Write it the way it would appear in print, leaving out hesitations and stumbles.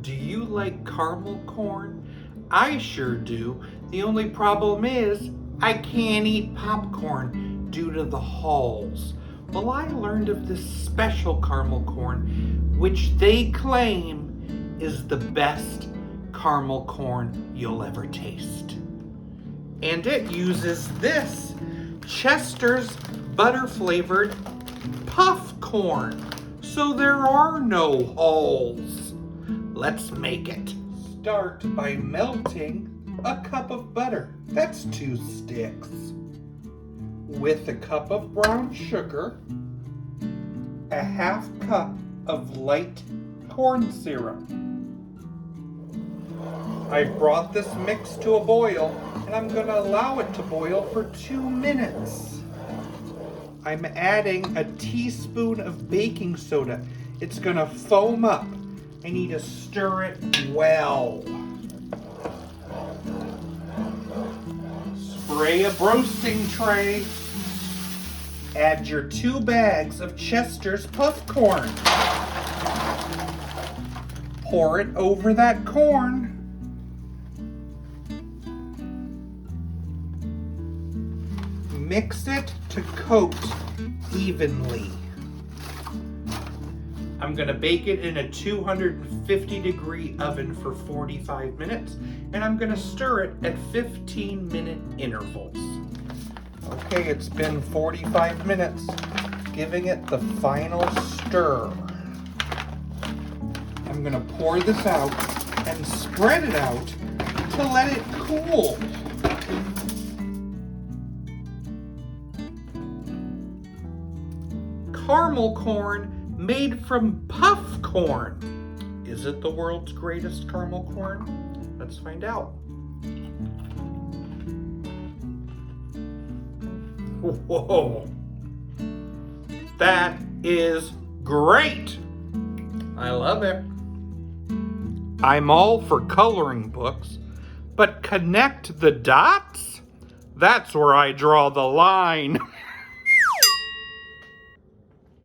Do you like caramel corn? I sure do. The only problem is I can't eat popcorn due to the hulls. Well, I learned of this special caramel corn, which they claim is the best caramel corn you'll ever taste. And it uses this Chester's butter-flavored puff corn, so there are no hulls. Let's make it. Start by melting a cup of butter. That's 2 sticks. With a cup of brown sugar, a half cup of light corn syrup. I brought this mix to a boil, and I'm going to allow it to boil for 2 minutes. I'm adding a teaspoon of baking soda. It's going to foam up. I need to stir it well. Spray a roasting tray. Add your 2 bags of Chester's puff corn. Pour it over that corn. Mix it to coat evenly. I'm gonna bake it in a 250-degree oven for 45 minutes, and I'm gonna stir it at 15-minute intervals. Okay, it's been 45 minutes, giving it the final stir. I'm gonna pour this out and spread it out to let it cool. Caramel corn made from puff corn. Is it the world's greatest caramel corn? Let's find out. Whoa! That is great! I love it. I'm all for coloring books, but connect the dots? That's where I draw the line.